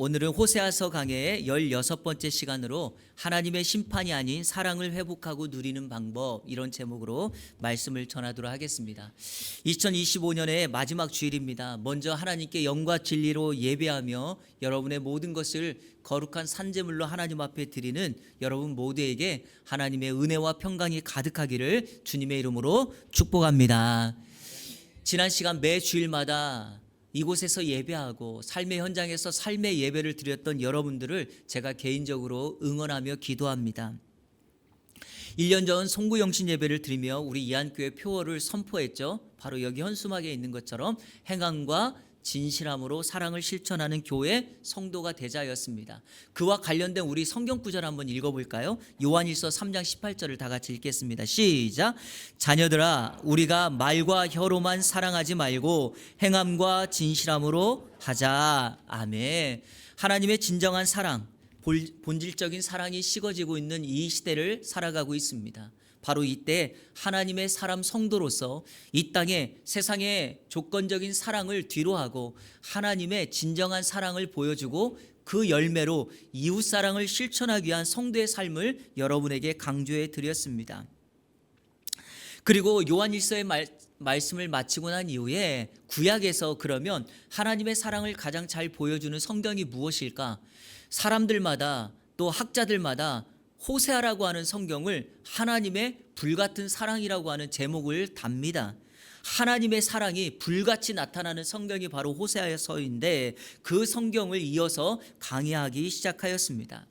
오늘은 호세아서 강해의 16번째 시간으로 하나님의 심판이 아닌 사랑을 회복하고 누리는 방법, 이런 제목으로 말씀을 전하도록 하겠습니다. 2025년의 마지막 주일입니다. 먼저 하나님께 영과 진리로 예배하며 여러분의 모든 것을 거룩한 산제물로 하나님 앞에 드리는 여러분 모두에게 하나님의 은혜와 평강이 가득하기를 주님의 이름으로 축복합니다. 지난 시간 매 주일마다 이곳에서 예배하고 삶의 현장에서 삶의 예배를 드렸던 여러분들을 제가 개인적으로 응원하며 기도합니다. 1년 전 송구영신 예배를 드리며 우리 이안교회 표어를 선포했죠. 바로 여기 현수막에 있는 것처럼 행함과 진실함으로 사랑을 실천하는 교회 성도가 되자였습니다. 그와 관련된 우리 성경 구절 한번 읽어볼까요? 요한일서 3장 18절을 다 같이 읽겠습니다. 시작. 자녀들아, 우리가 말과 혀로만 사랑하지 말고 행함과 진실함으로 하자. 아멘. 하나님의 진정한 사랑, 본질적인 사랑이 식어지고 있는 이 시대를 살아가고 있습니다. 바로 이때 하나님의 사람 성도로서 이 땅에 세상의 조건적인 사랑을 뒤로하고 하나님의 진정한 사랑을 보여주고 그 열매로 이웃사랑을 실천하기 위한 성도의 삶을 여러분에게 강조해 드렸습니다. 그리고 요한일서의 말씀을 마치고 난 이후에 구약에서 그러면 하나님의 사랑을 가장 잘 보여주는 성경이 무엇일까? 사람들마다 또 학자들마다 호세아라고 하는 성경을 하나님의 불같은 사랑이라고 하는 제목을 답니다. 하나님의 사랑이 불같이 나타나는 성경이 바로 호세아서인데 그 성경을 이어서 강의하기 시작하였습니다.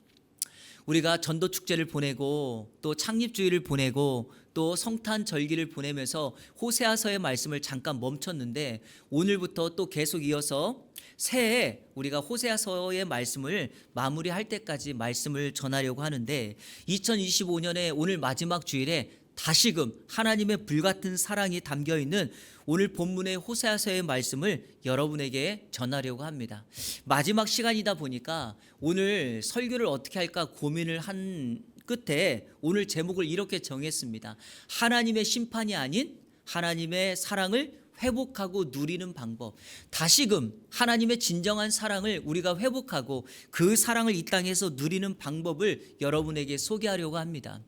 우리가 전도축제를 보내고 또 창립주일을 보내고 또 성탄 절기를 보내면서 호세아서의 말씀을 잠깐 멈췄는데 오늘부터 또 계속 이어서 새해 우리가 호세아서의 말씀을 마무리할 때까지 말씀을 전하려고 하는데 2025년의 오늘 마지막 주일에 다시금 하나님의 불같은 사랑이 담겨있는 오늘 본문의 호세아서의 말씀을 여러분에게 전하려고 합니다. 마지막 시간이다 보니까 오늘 설교를 어떻게 할까 고민을 한 끝에 오늘 제목을 이렇게 정했습니다. 하나님의 심판이 아닌 하나님의 사랑을 회복하고 누리는 방법. 다시금 하나님의 진정한 사랑을 우리가 회복하고 그 사랑을 이 땅에서 누리는 방법을 여러분에게 소개하려고 합니다.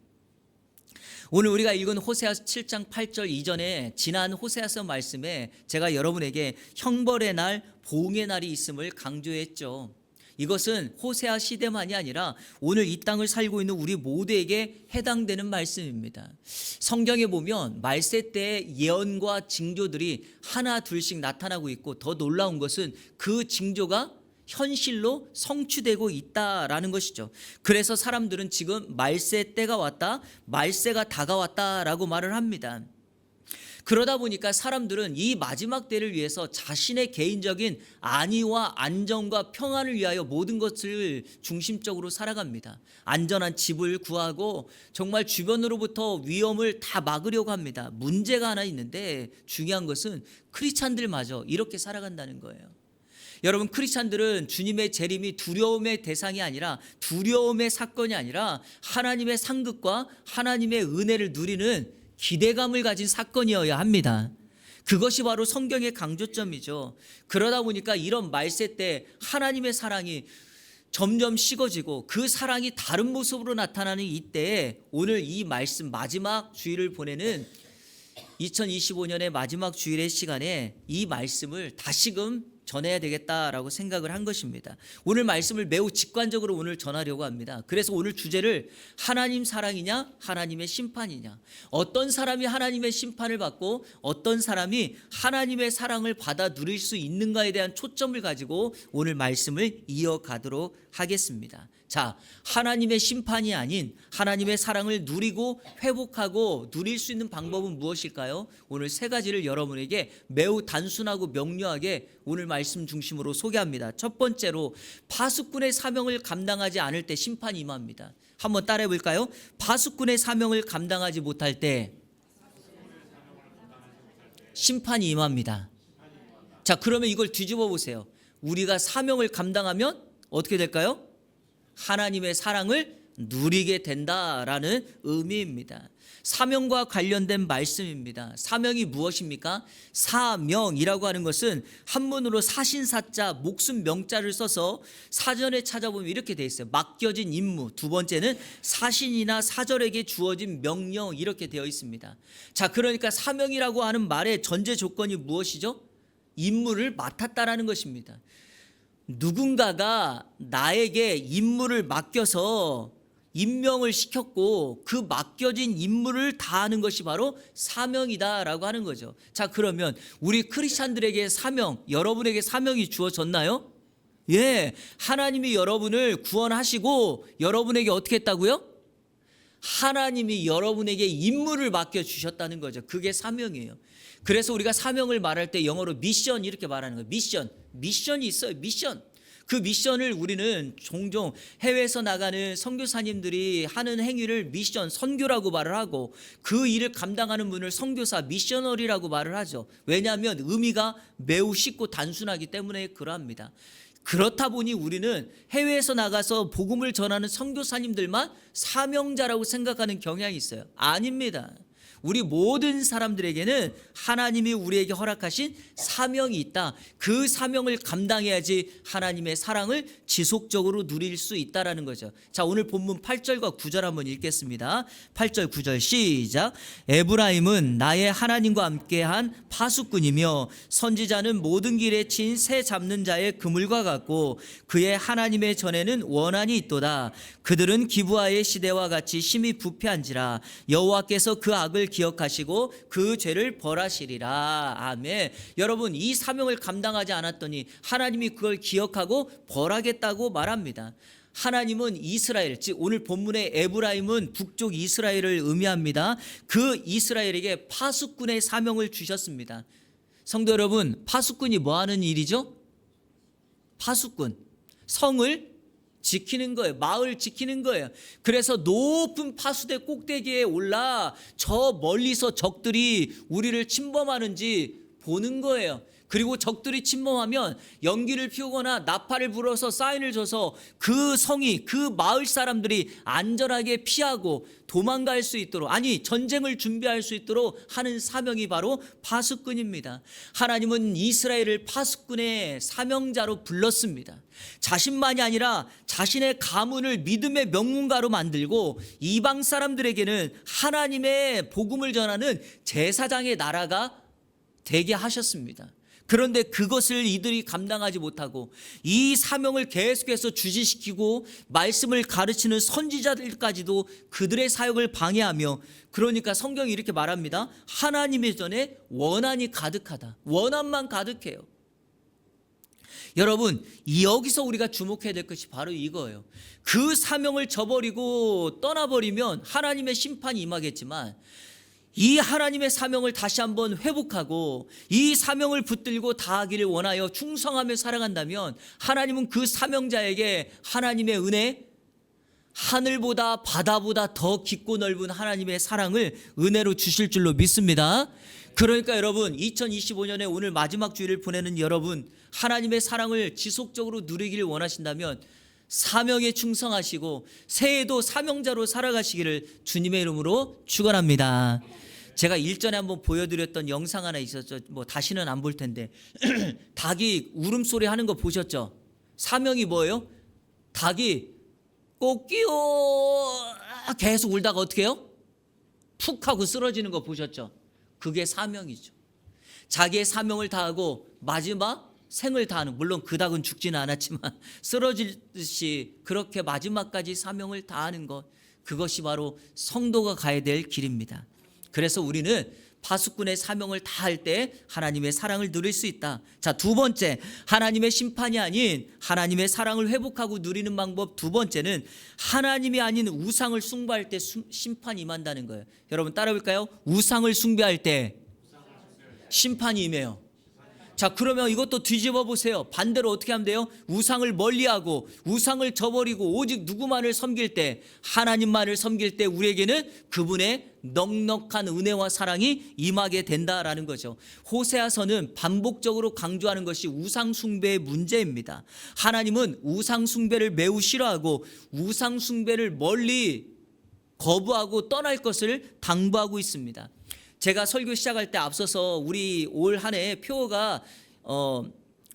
오늘 우리가 읽은 호세아서 7장 8절 이전에 지난 호세아서 말씀에 제가 여러분에게 형벌의 날, 보응의 날이 있음을 강조했죠. 이것은 호세아 시대만이 아니라 오늘 이 땅을 살고 있는 우리 모두에게 해당되는 말씀입니다. 성경에 보면 말세 때의 예언과 징조들이 하나 둘씩 나타나고 있고 더 놀라운 것은 그 징조가 현실로 성취되고 있다라는 것이죠. 그래서 사람들은 지금 말세 때가 왔다, 말세가 다가왔다라고 말을 합니다. 그러다 보니까 사람들은 이 마지막 때를 위해서 자신의 개인적인 안위와 안정과 평안을 위하여 모든 것을 중심적으로 살아갑니다. 안전한 집을 구하고 정말 주변으로부터 위험을 다 막으려고 합니다. 문제가 하나 있는데 중요한 것은 크리스찬들마저 이렇게 살아간다는 거예요. 여러분, 크리스찬들은 주님의 재림이 두려움의 대상이 아니라 두려움의 사건이 아니라 하나님의 상급과 하나님의 은혜를 누리는 기대감을 가진 사건이어야 합니다. 그것이 바로 성경의 강조점이죠. 그러다 보니까 이런 말세 때 하나님의 사랑이 점점 식어지고 그 사랑이 다른 모습으로 나타나는 이때에 오늘 이 말씀 마지막 주일을 보내는 2025년의 마지막 주일의 시간에 이 말씀을 다시금 전해야 되겠다라고 생각을 한 것입니다. 오늘 말씀을 매우 직관적으로 오늘 전하려고 합니다. 그래서 오늘 주제를 하나님 사랑이냐 하나님의 심판이냐, 어떤 사람이 하나님의 심판을 받고 어떤 사람이 하나님의 사랑을 받아 누릴 수 있는가에 대한 초점을 가지고 오늘 말씀을 이어가도록 하겠습니다. 자, 하나님의 심판이 아닌 하나님의 사랑을 누리고 회복하고 누릴 수 있는 방법은 무엇일까요? 오늘 세 가지를 여러분에게 매우 단순하고 명료하게 오늘 말씀 중심으로 소개합니다. 첫 번째로, 파수꾼의 사명을 감당하지 않을 때 심판이 임합니다. 한번 따라해 볼까요? 파수꾼의 사명을 감당하지 못할 때 심판이 임합니다. 자, 그러면 이걸 뒤집어 보세요. 우리가 사명을 감당하면 어떻게 될까요? 하나님의 사랑을 누리게 된다라는 의미입니다. 사명과 관련된 말씀입니다. 사명이 무엇입니까? 사명이라고 하는 것은 한문으로 사신사자 목숨 명자를 써서 사전에 찾아보면 이렇게 돼 있어요. 맡겨진 임무. 두 번째는 사신이나 사절에게 주어진 명령 이렇게 되어 있습니다. 자, 그러니까 사명이라고 하는 말의 전제 조건이 무엇이죠? 임무를 맡았다라는 것입니다. 누군가가 나에게 임무를 맡겨서 임명을 시켰고 그 맡겨진 임무를 다하는 것이 바로 사명이다라고 하는 거죠. 자, 그러면 우리 크리스찬들에게 사명, 여러분에게 사명이 주어졌나요? 예, 하나님이 여러분을 구원하시고 여러분에게 어떻게 했다고요? 하나님이 여러분에게 임무를 맡겨주셨다는 거죠. 그게 사명이에요. 그래서 우리가 사명을 말할 때 영어로 미션 이렇게 말하는 거예요. 미션이 있어요. 미션. 그 미션을 우리는 종종 해외에서 나가는 선교사님들이 하는 행위를 미션, 선교라고 말을 하고 그 일을 감당하는 분을 선교사, 미셔너리라고 말을 하죠. 왜냐하면 의미가 매우 쉽고 단순하기 때문에 그러합니다. 그렇다 보니 우리는 해외에서 나가서 복음을 전하는 선교사님들만 사명자라고 생각하는 경향이 있어요. 아닙니다. 우리 모든 사람들에게는 하나님이 우리에게 허락하신 사명이 있다. 그 사명을 감당해야지 하나님의 사랑을 지속적으로 누릴 수 있다라는 거죠. 자, 오늘 본문 8절과 9절 한번 읽겠습니다. 8절 9절 시작. 에브라임은 나의 하나님과 함께한 파수꾼이며 선지자는 모든 길에 친 새 잡는 자의 그물과 같고 그의 하나님의 전에는 원한이 있도다. 그들은 기브아의 시대와 같이 심히 부패한지라 여호와께서 그 악을 기억하시고 그 죄를 벌하시리라. 아멘. 여러분, 이 사명을 감당하지 않았더니 하나님이 그걸 기억하고 벌하겠다고 말합니다. 하나님은 이스라엘, 즉 오늘 본문의 에브라임은 북쪽 이스라엘을 의미합니다. 그 이스라엘에게 파수꾼의 사명을 주셨습니다. 성도 여러분, 파수꾼이 뭐 하는 일이죠? 파수꾼, 성을 지키는 거예요. 마을 지키는 거예요. 그래서 높은 파수대 꼭대기에 올라 저 멀리서 적들이 우리를 침범하는지 보는 거예요. 그리고 적들이 침범하면 연기를 피우거나 나팔을 불어서 사인을 줘서 그 성이, 그 마을 사람들이 안전하게 피하고 도망갈 수 있도록, 아니 전쟁을 준비할 수 있도록 하는 사명이 바로 파수꾼입니다. 하나님은 이스라엘을 파수꾼의 사명자로 불렀습니다. 자신만이 아니라 자신의 가문을 믿음의 명문가로 만들고 이방 사람들에게는 하나님의 복음을 전하는 제사장의 나라가 되게 하셨습니다. 그런데 그것을 이들이 감당하지 못하고 이 사명을 계속해서 주지시키고 말씀을 가르치는 선지자들까지도 그들의 사역을 방해하며, 그러니까 성경이 이렇게 말합니다. 하나님의 전에 원한이 가득하다. 원한만 가득해요. 여러분, 여기서 우리가 주목해야 될 것이 바로 이거예요. 그 사명을 저버리고 떠나버리면 하나님의 심판이 임하겠지만 이 하나님의 사명을 다시 한번 회복하고 이 사명을 붙들고 다하기를 원하여 충성하며 살아간다면 하나님은 그 사명자에게 하나님의 은혜, 하늘보다 바다보다 더 깊고 넓은 하나님의 사랑을 은혜로 주실 줄로 믿습니다. 그러니까 여러분, 2025년에 오늘 마지막 주일을 보내는 여러분, 하나님의 사랑을 지속적으로 누리기를 원하신다면 사명에 충성하시고 새해에도 사명자로 살아가시기를 주님의 이름으로 축원합니다. 제가 일전에 한번 보여드렸던 영상 하나 있었죠. 뭐 다시는 안 볼 텐데 닭이 울음소리 하는 거 보셨죠? 사명이 뭐예요? 닭이 꼬끼요 계속 울다가 어떻게 해요? 푹 하고 쓰러지는 거 보셨죠? 그게 사명이죠. 자기의 사명을 다하고 마지막 생을 다하는, 물론 그 닭은 죽지는 않았지만 쓰러지듯이 그렇게 마지막까지 사명을 다하는 것, 그것이 바로 성도가 가야 될 길입니다. 그래서 우리는 파수꾼의 사명을 다할 때 하나님의 사랑을 누릴 수 있다. 자, 두 번째, 하나님의 심판이 아닌 하나님의 사랑을 회복하고 누리는 방법 두 번째는 하나님이 아닌 우상을 숭배할 때 심판이 임한다는 거예요. 여러분 따라해볼까요? 우상을 숭배할 때 심판이 임해요. 자, 그러면 이것도 뒤집어 보세요. 반대로 어떻게 하면 돼요? 우상을 멀리하고 우상을 저버리고 오직 누구만을 섬길 때, 하나님만을 섬길 때 우리에게는 그분의 넉넉한 은혜와 사랑이 임하게 된다라는 거죠. 호세아서는 반복적으로 강조하는 것이 우상 숭배의 문제입니다. 하나님은 우상 숭배를 매우 싫어하고 우상 숭배를 멀리 거부하고 떠날 것을 당부하고 있습니다. 제가 설교 시작할 때 앞서서 우리 올 한 해 표어가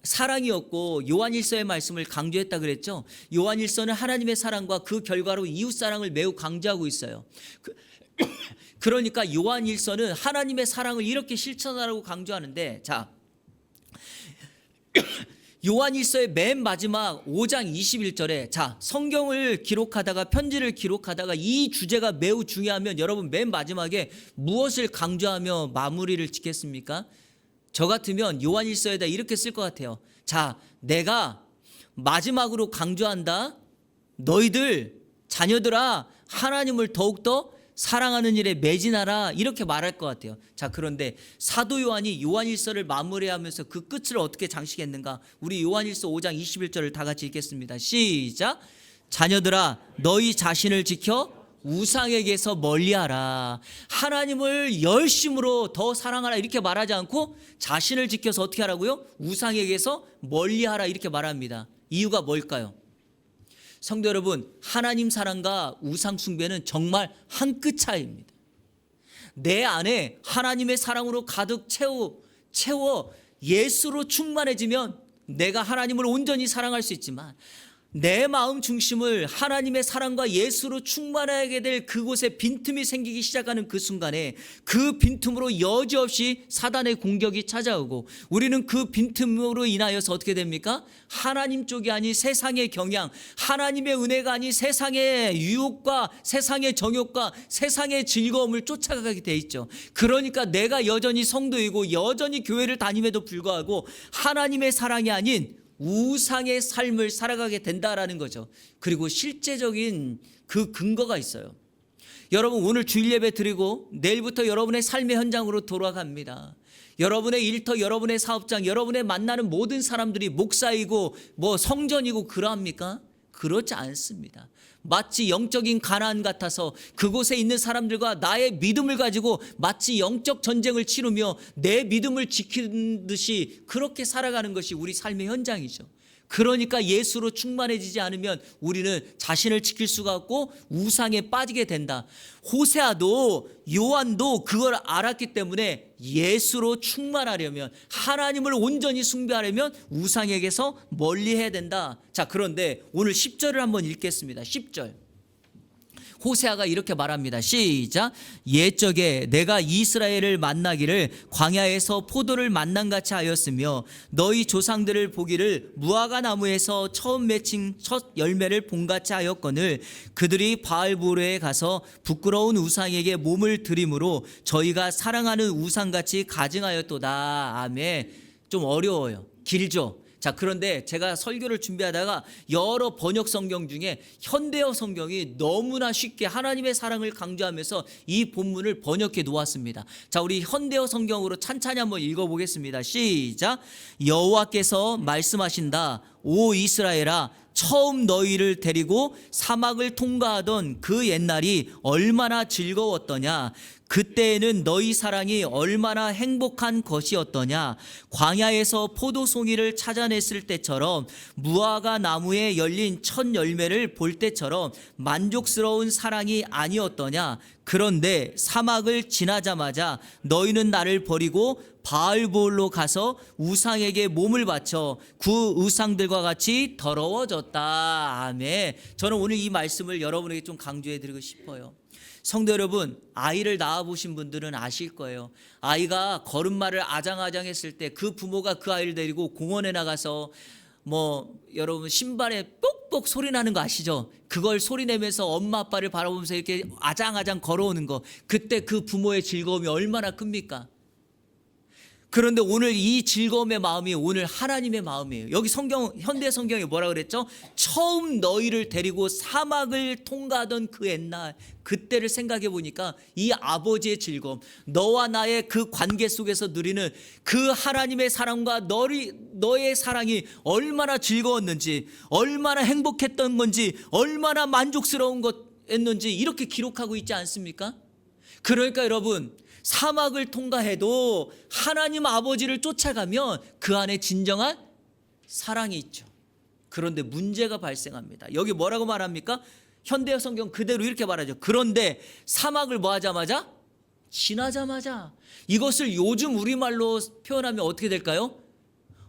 사랑이었고 요한일서의 말씀을 강조했다 그랬죠. 요한일서는 하나님의 사랑과 그 결과로 이웃사랑을 매우 강조하고 있어요. 그러니까 요한일서는 하나님의 사랑을 이렇게 실천하라고 강조하는데, 자, 요한일서의 맨 마지막 5장 21절에 자, 성경을 기록하다가 편지를 기록하다가 이 주제가 매우 중요하면 여러분 맨 마지막에 무엇을 강조하며 마무리를 짓겠습니까? 저 같으면 요한일서에다 이렇게 쓸 것 같아요. 자, 내가 마지막으로 강조한다. 너희들 자녀들아 하나님을 더욱더 사랑하는 일에 매진하라, 이렇게 말할 것 같아요. 자, 그런데 사도 요한이 요한일서를 마무리하면서 그 끝을 어떻게 장식했는가? 우리 요한일서 5장 21절을 다 같이 읽겠습니다. 시작. 자녀들아 너희 자신을 지켜 우상에게서 멀리하라. 하나님을 열심으로 더 사랑하라 이렇게 말하지 않고 자신을 지켜서 어떻게 하라고요? 우상에게서 멀리하라 이렇게 말합니다. 이유가 뭘까요? 성도 여러분, 하나님 사랑과 우상 숭배는 정말 한 끗 차이입니다. 내 안에 하나님의 사랑으로 가득 채워 예수로 충만해지면 내가 하나님을 온전히 사랑할 수 있지만, 내 마음 중심을 하나님의 사랑과 예수로 충만하게 될 그곳에 빈틈이 생기기 시작하는 그 순간에 그 빈틈으로 여지없이 사단의 공격이 찾아오고, 우리는 그 빈틈으로 인하여서 어떻게 됩니까? 하나님 쪽이 아닌 세상의 경향, 하나님의 은혜가 아닌 세상의 유혹과 세상의 정욕과 세상의 즐거움을 쫓아가게 돼 있죠. 그러니까 내가 여전히 성도이고 여전히 교회를 다님에도 불구하고 하나님의 사랑이 아닌 우상의 삶을 살아가게 된다라는 거죠. 그리고 실제적인 그 근거가 있어요. 여러분, 오늘 주일 예배 드리고 내일부터 여러분의 삶의 현장으로 돌아갑니다. 여러분의 일터, 여러분의 사업장, 여러분의 만나는 모든 사람들이 목사이고 뭐 성전이고 그러합니까? 그렇지 않습니다. 마치 영적인 가나안 같아서 그곳에 있는 사람들과 나의 믿음을 가지고 마치 영적 전쟁을 치르며 내 믿음을 지키는 듯이 그렇게 살아가는 것이 우리 삶의 현장이죠. 그러니까 예수로 충만해지지 않으면 우리는 자신을 지킬 수가 없고 우상에 빠지게 된다. 호세아도 요한도 그걸 알았기 때문에 예수로 충만하려면, 하나님을 온전히 숭배하려면 우상에게서 멀리해야 된다. 자, 그런데 오늘 10절을 한번 읽겠습니다. 10절. 호세아가 이렇게 말합니다. 시작. 옛적에 내가 이스라엘을 만나기를 광야에서 포도를 만난같이 하였으며 너희 조상들을 보기를 무화과 나무에서 처음 맺힌 첫 열매를 본같이 하였거늘 그들이 바알보르에 가서 부끄러운 우상에게 몸을 들임으로 저희가 사랑하는 우상같이 가증하였도다. 아멘. 좀 어려워요. 길죠. 자, 그런데 제가 설교를 준비하다가 여러 번역 성경 중에 현대어 성경이 너무나 쉽게 하나님의 사랑을 강조하면서 이 본문을 번역해 놓았습니다. 자, 우리 현대어 성경으로 찬찬히 한번 읽어보겠습니다. 시작. 여호와께서 말씀하신다. 오 이스라엘아, 처음 너희를 데리고 사막을 통과하던 그 옛날이 얼마나 즐거웠더냐. 그때에는 너희 사랑이 얼마나 행복한 것이었더냐. 광야에서 포도송이를 찾아냈을 때처럼 무화과 나무에 열린 첫 열매를 볼 때처럼 만족스러운 사랑이 아니었더냐. 그런데 사막을 지나자마자 너희는 나를 버리고 바알볼로 가서 우상에게 몸을 바쳐 그 우상들과 같이 더러워졌다. 아멘. 저는 오늘 이 말씀을 여러분에게 좀 강조해 드리고 싶어요. 성도 여러분, 아이를 낳아보신 분들은 아실 거예요. 아이가 걸음마를 아장아장했을 때 그 부모가 그 아이를 데리고 공원에 나가서 여러분 신발에 뽁뽁 소리 나는 거 아시죠? 그걸 소리 내면서 엄마 아빠를 바라보면서 이렇게 아장아장 걸어오는 거, 그때 그 부모의 즐거움이 얼마나 큽니까? 그런데 오늘 이 즐거움의 마음이 오늘 하나님의 마음이에요. 여기 현대 성경에 뭐라 그랬죠? 처음 너희를 데리고 사막을 통과하던 그 옛날, 그때를 생각해 보니까 이 아버지의 즐거움, 너와 나의 그 관계 속에서 누리는 그 하나님의 사랑과 너의 사랑이 얼마나 즐거웠는지, 얼마나 행복했던 건지, 얼마나 만족스러운 것였는지 이렇게 기록하고 있지 않습니까? 그러니까 여러분, 사막을 통과해도 하나님 아버지를 쫓아가면 그 안에 진정한 사랑이 있죠. 그런데 문제가 발생합니다. 여기 뭐라고 말합니까? 현대 성경 그대로 이렇게 말하죠. 그런데 사막을 뭐 하자마자? 지나자마자. 이것을 요즘 우리말로 표현하면 어떻게 될까요?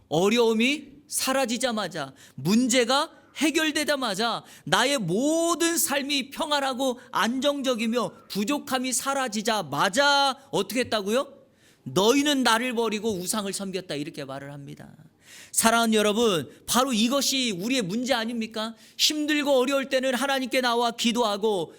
어려움이 사라지자마자, 문제가 해결되자마자 나의 모든 삶이 평안하고 안정적이며 부족함이 사라지자마자 어떻게 했다고요? 너희는 나를 버리고 우상을 섬겼다, 이렇게 말을 합니다. 사랑하는 여러분, 바로 이것이 우리의 문제 아닙니까? 힘들고 어려울 때는 하나님께 나와 기도하고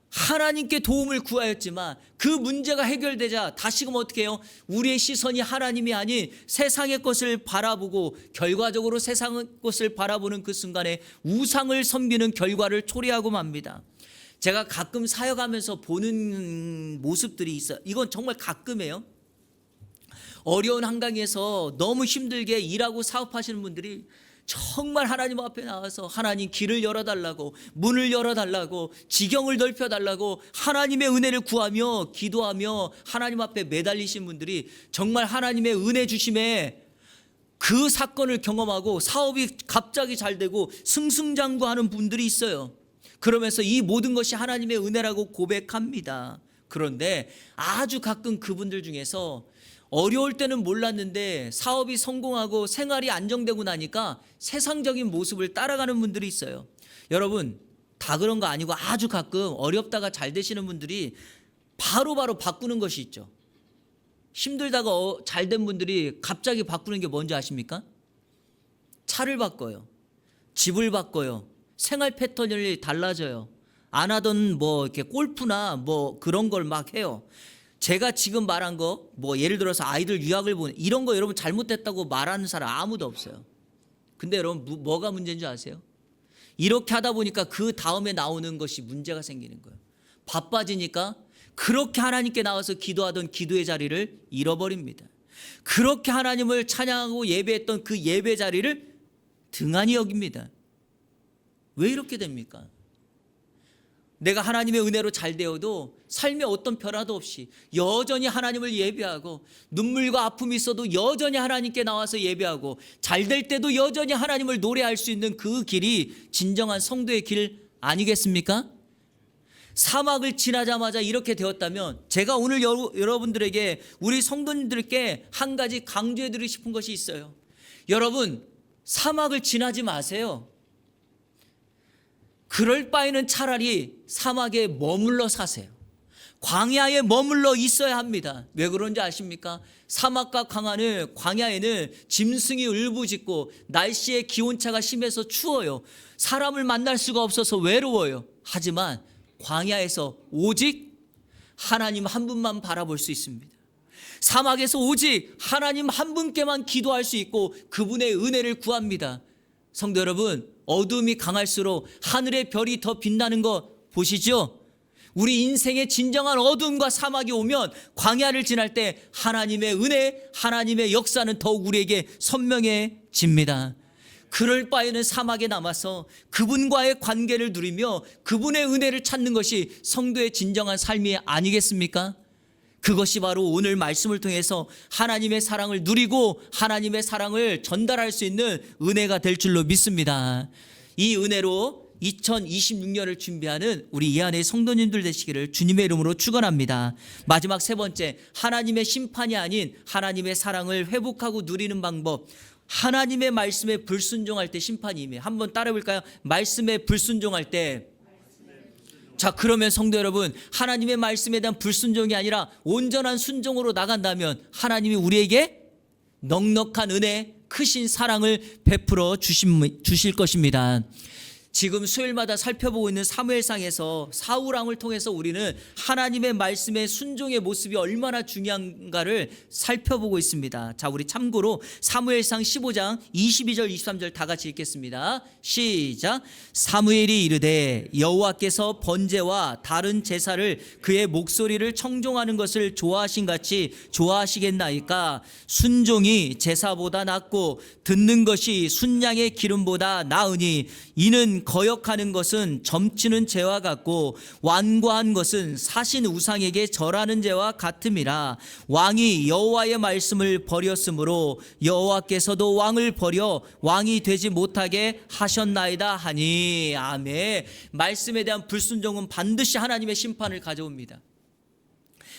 하나님께 도움을 구하였지만 그 문제가 해결되자 다시금 어떻게 해요? 우리의 시선이 하나님이 아닌 세상의 것을 바라보고 결과적으로 세상의 것을 바라보는 그 순간에 우상을 섬기는 결과를 초래하고 맙니다. 제가 가끔 사역하면서 보는 모습들이 있어요. 이건 정말 가끔이에요. 어려운 한강에서 너무 힘들게 일하고 사업하시는 분들이 정말 하나님 앞에 나와서 하나님 길을 열어달라고, 문을 열어달라고, 지경을 넓혀달라고 하나님의 은혜를 구하며 기도하며 하나님 앞에 매달리신 분들이 정말 하나님의 은혜 주심에 그 사건을 경험하고 사업이 갑자기 잘 되고 승승장구하는 분들이 있어요. 그러면서 이 모든 것이 하나님의 은혜라고 고백합니다. 그런데 아주 가끔 그분들 중에서 어려울 때는 몰랐는데 사업이 성공하고 생활이 안정되고 나니까 세상적인 모습을 따라가는 분들이 있어요. 여러분, 다 그런 거 아니고 아주 가끔 어렵다가 잘 되시는 분들이 바로바로 바꾸는 것이 있죠. 힘들다가 잘 된 분들이 갑자기 바꾸는 게 뭔지 아십니까? 차를 바꿔요. 집을 바꿔요. 생활 패턴이 달라져요. 안 하던 이렇게 골프나 그런 걸 막 해요. 제가 지금 말한 거, 예를 들어서 아이들 유학을 보는 이런 거 여러분 잘못됐다고 말하는 사람 아무도 없어요. 근데 여러분 뭐가 문제인 줄 아세요? 이렇게 하다 보니까 그 다음에 나오는 것이 문제가 생기는 거예요. 바빠지니까 그렇게 하나님께 나와서 기도하던 기도의 자리를 잃어버립니다. 그렇게 하나님을 찬양하고 예배했던 그 예배 자리를 등한히 여깁니다. 왜 이렇게 됩니까? 내가 하나님의 은혜로 잘 되어도 삶에 어떤 변화도 없이 여전히 하나님을 예배하고 눈물과 아픔이 있어도 여전히 하나님께 나와서 예배하고 잘 될 때도 여전히 하나님을 노래할 수 있는 그 길이 진정한 성도의 길 아니겠습니까? 사막을 지나자마자 이렇게 되었다면 제가 오늘 여러분들에게, 우리 성도님들께 한 가지 강조해 드리고 싶은 것이 있어요. 여러분, 사막을 지나지 마세요. 그럴 바에는 차라리 사막에 머물러 사세요. 광야에 머물러 있어야 합니다. 왜 그런지 아십니까? 사막과 광야에는 짐승이 울부짖고 날씨의 기온차가 심해서 추워요. 사람을 만날 수가 없어서 외로워요. 하지만 광야에서 오직 하나님 한 분만 바라볼 수 있습니다. 사막에서 오직 하나님 한 분께만 기도할 수 있고 그분의 은혜를 구합니다. 성도 여러분, 어둠이 강할수록 하늘의 별이 더 빛나는 거 보시죠? 우리 인생의 진정한 어둠과 사막이 오면 광야를 지날 때 하나님의 은혜, 하나님의 역사는 더욱 우리에게 선명해집니다. 그럴 바에는 사막에 남아서 그분과의 관계를 누리며 그분의 은혜를 찾는 것이 성도의 진정한 삶이 아니겠습니까? 그것이 바로 오늘 말씀을 통해서 하나님의 사랑을 누리고 하나님의 사랑을 전달할 수 있는 은혜가 될 줄로 믿습니다. 이 은혜로 2026년을 준비하는 우리 이 안의 성도님들 되시기를 주님의 이름으로 축원합니다. 마지막 세 번째, 하나님의 심판이 아닌 하나님의 사랑을 회복하고 누리는 방법. 하나님의 말씀에 불순종할 때 심판이 임해요. 한번 따라해 볼까요? 말씀에 불순종할 때. 자, 그러면 성도 여러분, 하나님의 말씀에 대한 불순종이 아니라 온전한 순종으로 나간다면 하나님이 우리에게 넉넉한 은혜, 크신 사랑을 베풀어 주실 것입니다. 지금 수요일마다 살펴보고 있는 사무엘상에서 사울 왕을 통해서 우리는 하나님의 말씀에 순종의 모습이 얼마나 중요한가를 살펴보고 있습니다. 자, 우리 참고로 사무엘상 15장 22절 23절 다 같이 읽겠습니다. 시작. 사무엘이 이르되 여호와께서 번제와 다른 제사를 그의 목소리를 청종하는 것을 좋아하신 같이 좋아하시겠나이까? 순종이 제사보다 낫고 듣는 것이 순양의 기름보다 나으니 이는 거역하는 것은 점치는 죄와 같고 완고한 것은 사신 우상에게 절하는 죄와 같음이라. 왕이 여호와의 말씀을 버렸으므로 여호와께서도 왕을 버려 왕이 되지 못하게 하셨나이다 하니. 아멘. 말씀에 대한 불순종은 반드시 하나님의 심판을 가져옵니다.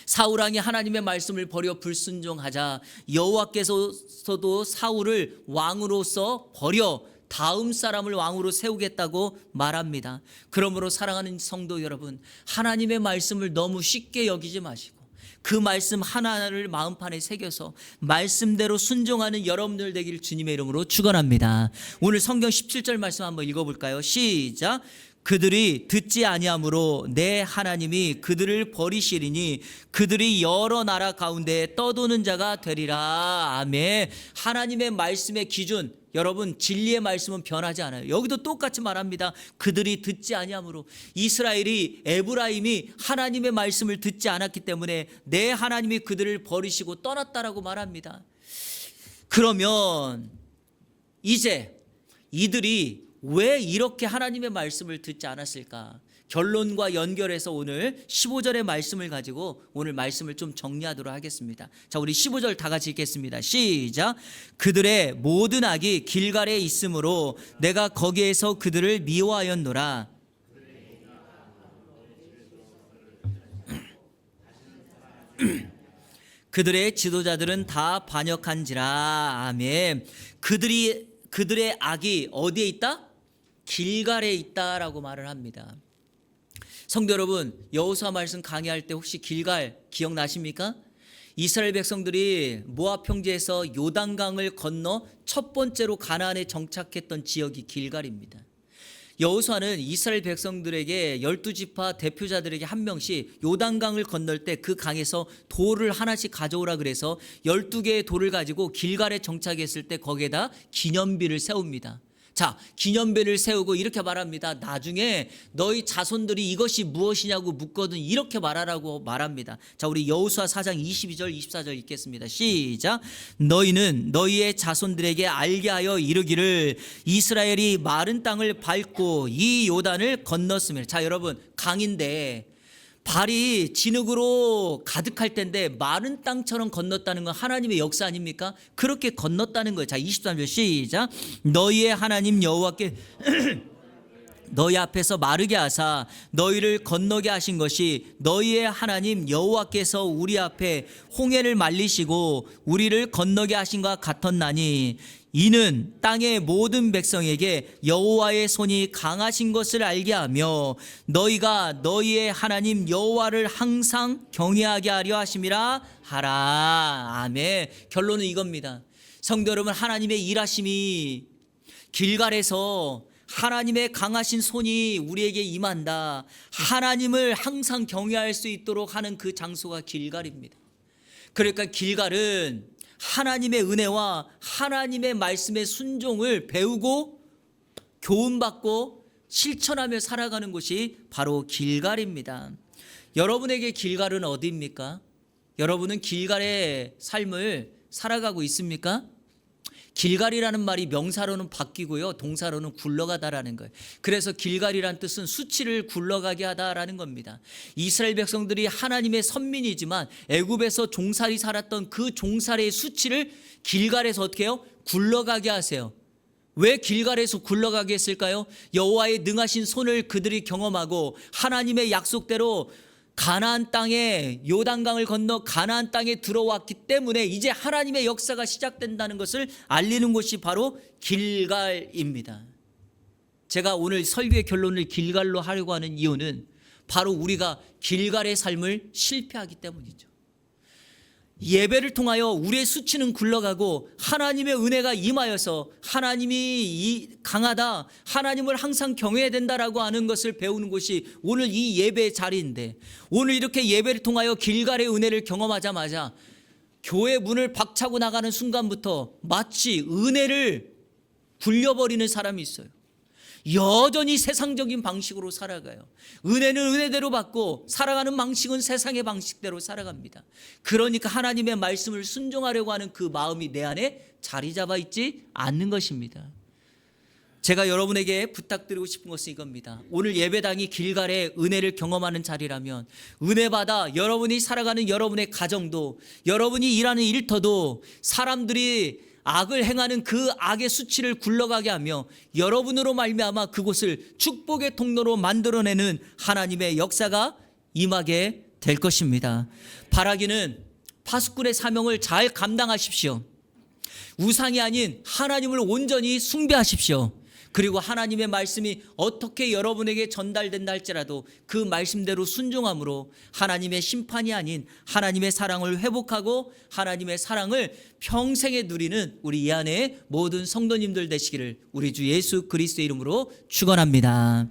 사울왕이 하나님의 말씀을 버려 불순종하자 여호와께서도 사울을 왕으로서 버려 다음 사람을 왕으로 세우겠다고 말합니다. 그러므로 사랑하는 성도 여러분, 하나님의 말씀을 너무 쉽게 여기지 마시고 그 말씀 하나를 마음판에 새겨서 말씀대로 순종하는 여러분들 되기를 주님의 이름으로 축원합니다. 오늘 성경 17절 말씀 한번 읽어볼까요? 시작. 그들이 듣지 아니하므로 내 하나님이 그들을 버리시리니 그들이 여러 나라 가운데 떠도는 자가 되리라. 아멘. 하나님의 말씀의 기준, 여러분 진리의 말씀은 변하지 않아요. 여기도 똑같이 말합니다. 그들이 듣지 아니하므로. 이스라엘이 에브라임이 하나님의 말씀을 듣지 않았기 때문에 내 하나님이 그들을 버리시고 떠났다라고 말합니다. 그러면 이제 이들이 왜 이렇게 하나님의 말씀을 듣지 않았을까? 결론과 연결해서 오늘 15절의 말씀을 가지고 오늘 말씀을 좀 정리하도록 하겠습니다. 자, 우리 15절 다 같이 읽겠습니다. 시작. 그들의 모든 악이 길갈에 있으므로 내가 거기에서 그들을 미워하였노라. 그들의 지도자들은 다 반역한지라. 아멘. 그들의 악이 어디에 있다? 길갈에 있다라고 말을 합니다. 성도 여러분, 여호수아 말씀 강의할 때 혹시 길갈 기억나십니까? 이스라엘 백성들이 모압 평지에서 요단강을 건너 첫 번째로 가나안에 정착했던 지역이 길갈입니다. 여호수아는 이스라엘 백성들에게 12지파 대표자들에게 한 명씩 요단강을 건널 때 그 강에서 돌을 하나씩 가져오라 그래서 12개의 돌을 가지고 길갈에 정착했을 때 거기에다 기념비를 세웁니다. 자, 기념비를 세우고 이렇게 말합니다. 나중에 너희 자손들이 이것이 무엇이냐고 묻거든 이렇게 말하라고 말합니다. 자, 우리 여호수아 4장 22절 24절 읽겠습니다. 시작. 너희는 너희의 자손들에게 알게 하여 이르기를 이스라엘이 마른 땅을 밟고 이 요단을 건넜으며. 자, 여러분, 강인데 발이 진흙으로 가득할 텐데 마른 땅처럼 건넜다는 건 하나님의 역사 아닙니까? 그렇게 건넜다는 거예요. 자, 23절 시작. 너희의 하나님 여호와께 너희 앞에서 마르게 하사 너희를 건너게 하신 것이 너희의 하나님 여호와께서 우리 앞에 홍해를 말리시고 우리를 건너게 하신 것 같았나니 이는 땅의 모든 백성에게 여호와의 손이 강하신 것을 알게 하며 너희가 너희의 하나님 여호와를 항상 경외하게 하려 하심이라 하라. 아멘. 결론은 이겁니다. 성도 여러분, 하나님의 일하심이 길갈에서 하나님의 강하신 손이 우리에게 임한다. 하나님을 항상 경외할 수 있도록 하는 그 장소가 길갈입니다. 그러니까 길갈은 하나님의 은혜와 하나님의 말씀의 순종을 배우고 교훈받고 실천하며 살아가는 곳이 바로 길갈입니다. 여러분에게 길갈은 어디입니까? 여러분은 길갈의 삶을 살아가고 있습니까? 길갈이라는 말이 명사로는 바뀌고요, 동사로는 굴러가다라는 거예요. 그래서 길갈이란 뜻은 수치를 굴러가게 하다라는 겁니다. 이스라엘 백성들이 하나님의 선민이지만 애굽에서 종살이 살았던 그 종살이의 수치를 길갈에서 어떻게 해요? 굴러가게 하세요. 왜 길갈에서 굴러가게 했을까요? 여호와의 능하신 손을 그들이 경험하고 하나님의 약속대로 가나안 땅에 요단강을 건너 가나안 땅에 들어왔기 때문에 이제 하나님의 역사가 시작된다는 것을 알리는 곳이 바로 길갈입니다. 제가 오늘 설교의 결론을 길갈로 하려고 하는 이유는 바로 우리가 길갈의 삶을 실패하기 때문이죠. 예배를 통하여 우리의 수치는 굴러가고 하나님의 은혜가 임하여서 하나님이 강하다, 하나님을 항상 경외해야 된다라고 하는 것을 배우는 곳이 오늘 이 예배의 자리인데, 오늘 이렇게 예배를 통하여 길갈의 은혜를 경험하자마자 교회 문을 박차고 나가는 순간부터 마치 은혜를 굴려버리는 사람이 있어요. 여전히 세상적인 방식으로 살아가요. 은혜는 은혜대로 받고 살아가는 방식은 세상의 방식대로 살아갑니다. 그러니까 하나님의 말씀을 순종하려고 하는 그 마음이 내 안에 자리 잡아 있지 않는 것입니다. 제가 여러분에게 부탁드리고 싶은 것은 이겁니다. 오늘 예배당이 길갈의 은혜를 경험하는 자리라면 은혜 받아 여러분이 살아가는 여러분의 가정도, 여러분이 일하는 일터도 사람들이 악을 행하는 그 악의 수치를 굴러가게 하며 여러분으로 말미암아 그곳을 축복의 통로로 만들어내는 하나님의 역사가 임하게 될 것입니다. 바라기는 파수꾼의 사명을 잘 감당하십시오. 우상이 아닌 하나님을 온전히 숭배하십시오. 그리고 하나님의 말씀이 어떻게 여러분에게 전달된다 할지라도 그 말씀대로 순종함으로 하나님의 심판이 아닌 하나님의 사랑을 회복하고 하나님의 사랑을 평생에 누리는 우리 이 안에 모든 성도님들 되시기를 우리 주 예수 그리스도의 이름으로 축원합니다.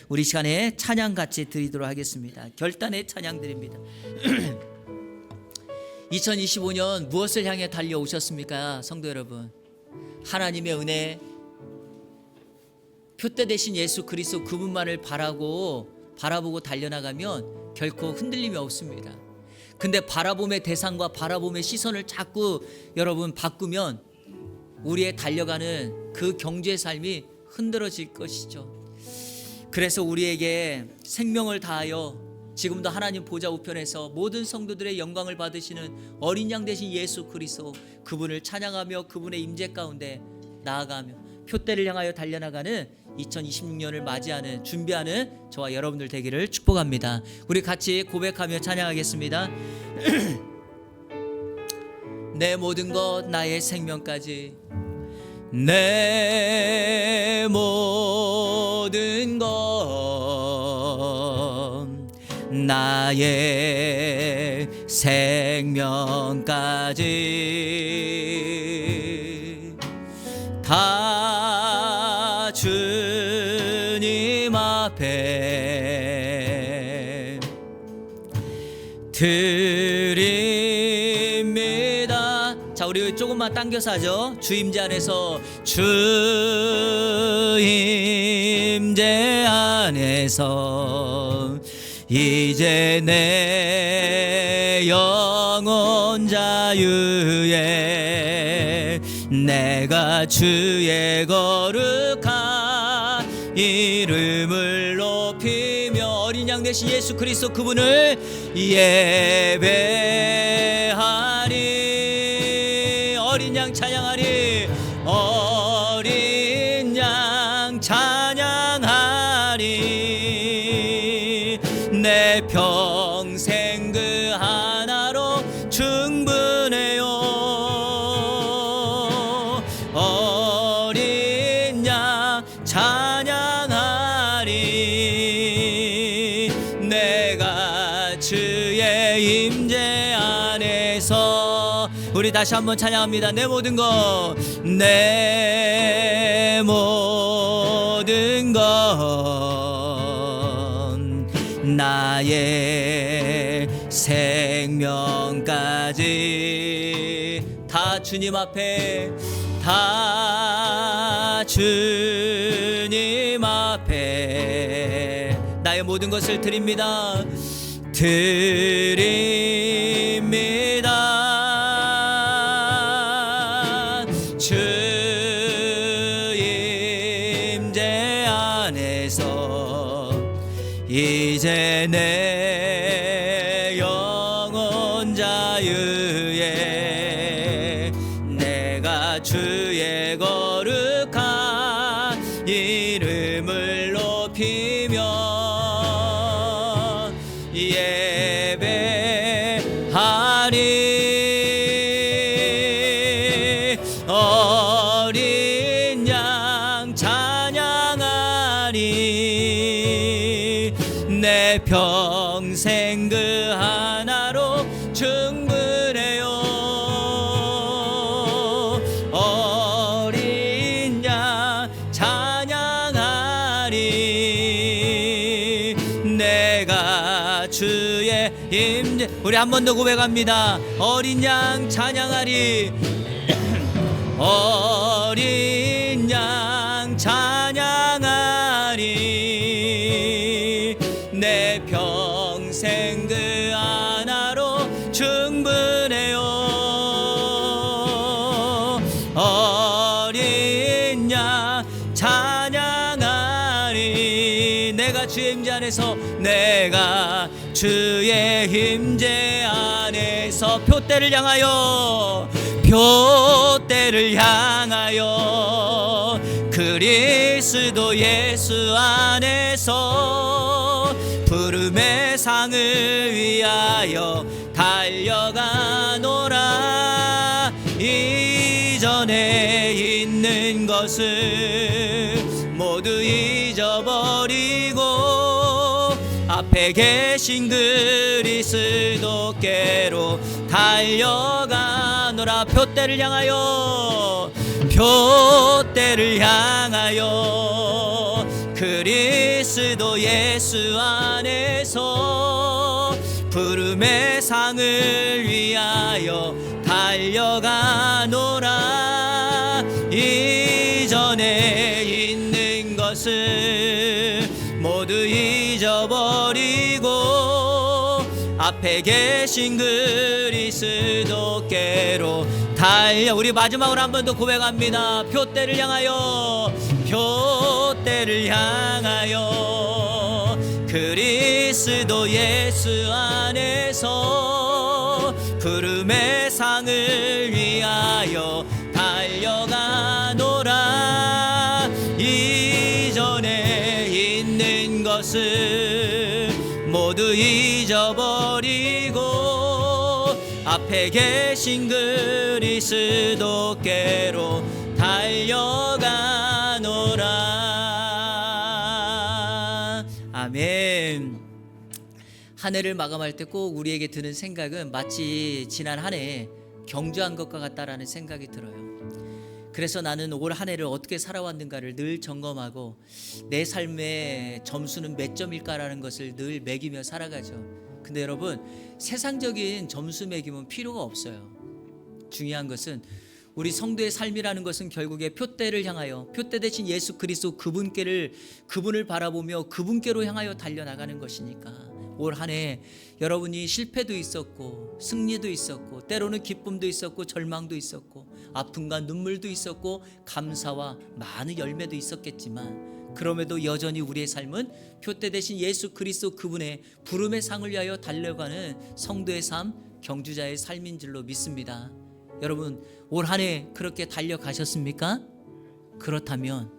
우리 시간에 찬양 같이 드리도록 하겠습니다. 결단의 찬양 드립니다. 2025년 무엇을 향해 달려오셨습니까? 성도 여러분, 하나님의 은혜, 표대 되신 예수 그리스도 그분만을 바라보고 달려나가면 결코 흔들림이 없습니다. 근데 바라봄의 대상과 바라봄의 시선을 자꾸 여러분 바꾸면 우리의 달려가는 그 경주의 삶이 흔들어질 것이죠. 그래서 우리에게 생명을 다하여 지금도 하나님 보좌 우편에서 모든 성도들의 영광을 받으시는 어린 양 되신 예수 그리스도, 그분을 찬양하며 그분의 임재 가운데 나아가며 표대를 향하여 달려나가는 2026년을 맞이하는 준비하는 저와 여러분들 되기를 축복합니다. 우리 같이 고백하며 찬양하겠습니다. 내 모든 것 나의 생명까지, 내 모든 것 나의 생명까지 다 주님 앞에 드립니다. 자, 우리 조금만 당겨서 하죠. 주임재 안에서, 주임재 안에서 이제 내 영혼 자유에 내가 주의 거룩한 이름을 높이며 어린 양 되신 예수 그리스도 그분을 예배하리. 어린 양 찬양하리. 어린 양 찬양하리. 내 평생 그 하나로 충분해요. 어린 양 찬양하리. 내가 주의 임재 안에서. 우리 다시 한번 찬양합니다. 내 모든 것, 내 모든 것 나의 생명까지 다 주님 앞에, 다 주님 앞에 나의 모든 것을 드립니다. 드립니다. 주 임재 안에서 이제 내 영혼 자유에 내가 주의 거룩한 이름을 높이며 예배하리. 어린 양 찬양하리. 내 평생 우리 한 번 더 고백합니다. 어린 양 찬양하리. 어린 양 찬양하리. 내 평생 그 하나로 충분해요. 어린 양 찬양하리. 내가 주의 임재 안에서, 내가 주의 임재 안에서 표대를 향하여, 표대를 향하여, 그리스도 예수 안에서 부름의 상을 위하여 달려가노라. 이전에 있는 것을 모두 잊어버리고 앞에 계신 그리스도께로 달려가노라. 표대를 향하여, 표대를 향하여, 그리스도 예수 안에서 부름의 상을 위하여 달려가노라. 이전에 있는 것을 모두 잊어버리고 앞에 계신 그리스도께로 달려. 우리 마지막으로 한 번 더 고백합니다. 표대를 향하여, 표대를 향하여, 그리스도 예수 안에서 부름의 상을 위하여 달려가노라. 이전에 있는 것을 모두 잊어버리고 앞에 계신 그리스도께로 달려가노라. 아멘. 한 해를 마감할 때 꼭 우리에게 드는 생각은 마치 지난 한 해 경주한 것과 같다라는 생각이 들어요. 그래서 나는 올 한 해를 어떻게 살아왔는가를 늘 점검하고 내 삶의 점수는 몇 점일까라는 것을 늘 매기며 살아가죠. 근데 여러분, 세상적인 점수 매김은 필요가 없어요. 중요한 것은 우리 성도의 삶이라는 것은 결국에 표대를 향하여, 표대 대신 예수 그리스도 그분을 바라보며 그분께로 향하여 달려나가는 것이니까 올 한 해 여러분이 실패도 있었고 승리도 있었고 때로는 기쁨도 있었고 절망도 있었고 아픔과 눈물도 있었고 감사와 많은 열매도 있었겠지만 그럼에도 여전히 우리의 삶은 표대 대신 예수 그리스도 그분의 부름의 상을 위하여 달려가는 성도의 삶, 경주자의 삶인 줄로 믿습니다. 여러분, 올 한 해 그렇게 달려가셨습니까? 그렇다면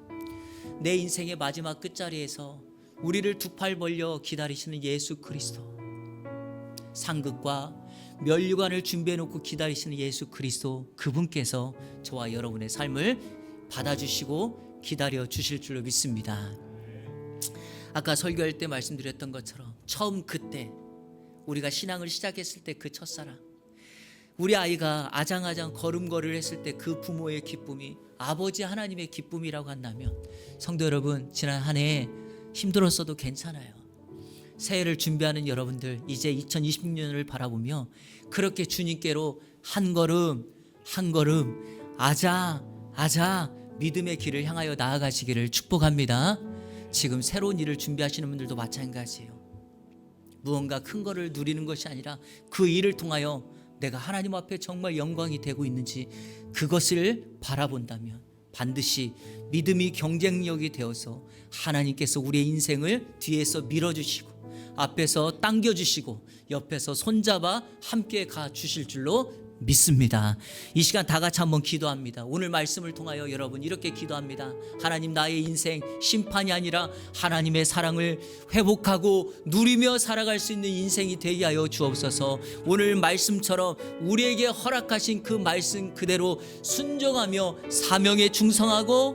내 인생의 마지막 끝자리에서 우리를 두 팔 벌려 기다리시는 예수 그리스도, 상급과 면류관을 준비해 놓고 기다리시는 예수 그리스도, 그분께서 저와 여러분의 삶을 받아주시고 기다려 주실 줄로 믿습니다. 아까 설교할 때 말씀드렸던 것처럼 처음 그때 우리가 신앙을 시작했을 때 그 첫사랑, 우리 아이가 아장아장 걸음걸이를 했을 때 그 부모의 기쁨이 아버지 하나님의 기쁨이라고 한다면, 성도 여러분, 지난 한 해 힘들었어도 괜찮아요. 새해를 준비하는 여러분들, 이제 2026년을 바라보며 그렇게 주님께로 한 걸음 한 걸음 아자 믿음의 길을 향하여 나아가시기를 축복합니다. 지금 새로운 일을 준비하시는 분들도 마찬가지예요. 무언가 큰 거를 누리는 것이 아니라 그 일을 통하여 내가 하나님 앞에 정말 영광이 되고 있는지 그것을 바라본다면 반드시 믿음이 경쟁력이 되어서 하나님께서 우리의 인생을 뒤에서 밀어주시고 앞에서 당겨주시고 옆에서 손잡아 함께 가주실 줄로 믿습니다. 이 시간 다 같이 한번 기도합니다. 오늘 말씀을 통하여 여러분 이렇게 기도합니다. 하나님, 나의 인생 심판이 아니라 하나님의 사랑을 회복하고 누리며 살아갈 수 있는 인생이 되게 하여 주옵소서. 오늘 말씀처럼 우리에게 허락하신 그 말씀 그대로 순종하며 사명에 충성하고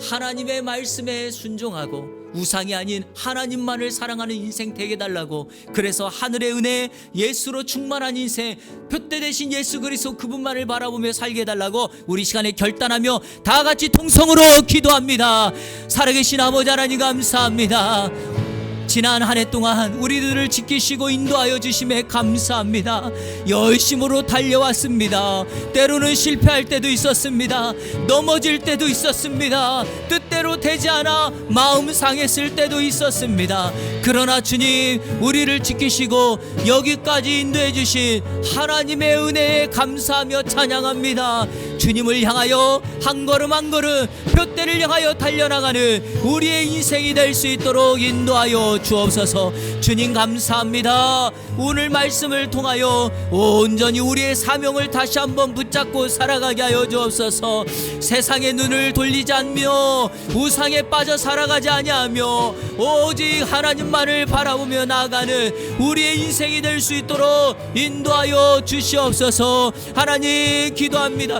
하나님의 말씀에 순종하고 우상이 아닌 하나님만을 사랑하는 인생 되게 달라고, 그래서 하늘의 은혜, 예수로 충만한 인생, 표대 대신 예수 그리스도 그분만을 바라보며 살게 해달라고 우리 시간에 결단하며 다 같이 통성으로 기도합니다. 살아계신 아버지 하나님 감사합니다. 지난 한 해 동안 우리들을 지키시고 인도하여 주심에 감사합니다. 열심으로 달려왔습니다. 때로는 실패할 때도 있었습니다. 넘어질 때도 있었습니다. 뜻대로 되지 않아 마음 상했을 때도 있었습니다. 그러나 주님, 우리를 지키시고 여기까지 인도해 주신 하나님의 은혜에 감사하며 찬양합니다. 주님을 향하여 한 걸음 한 걸음 둯대를 향하여 달려나가는 우리의 인생이 될 수 있도록 인도하여 주옵소서. 주님 감사합니다. 오늘 말씀을 통하여 온전히 우리의 사명을 다시 한번 붙잡고 살아가게 하여 주옵소서. 세상의 눈을 돌리지 않으며 우상에 빠져 살아가지 아니하며 오직 하나님만을 바라보며 나아가는 우리의 인생이 될 수 있도록 인도하여 주시옵소서. 하나님 기도합니다.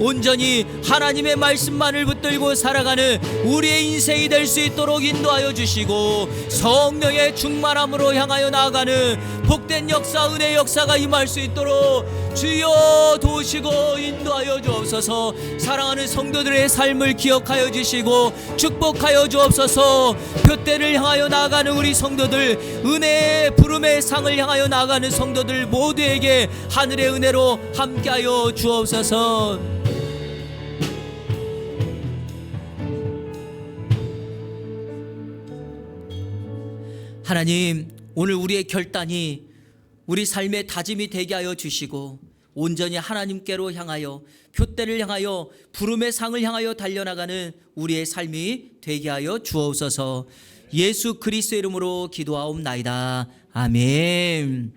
온전히 하나님의 말씀만을 붙들고 살아가는 우리의 인생이 될 수 있도록 인도하여 주시고 성령의 충만함으로 향하여 나아가는 복된 역사, 은혜의 역사가 임할 수 있도록 주여 도우시고 인도하여 주옵소서. 사랑하는 성도들의 삶을 기억하여 주시고 축복하여 주옵소서. 둯대를 향하여 나아가는 우리 성도들, 은혜의 부름의 상을 향하여 나아가는 성도들 모두에게 하늘의 은혜로 함께하여 주옵소서. 하나님, 오늘 우리의 결단이 우리 삶의 다짐이 되게 하여 주시고 온전히 하나님께로 향하여 둯대를 향하여 부름의 상을 향하여 달려나가는 우리의 삶이 되게 하여 주옵소서. 예수 그리스도의 이름으로 기도하옵나이다. 아멘.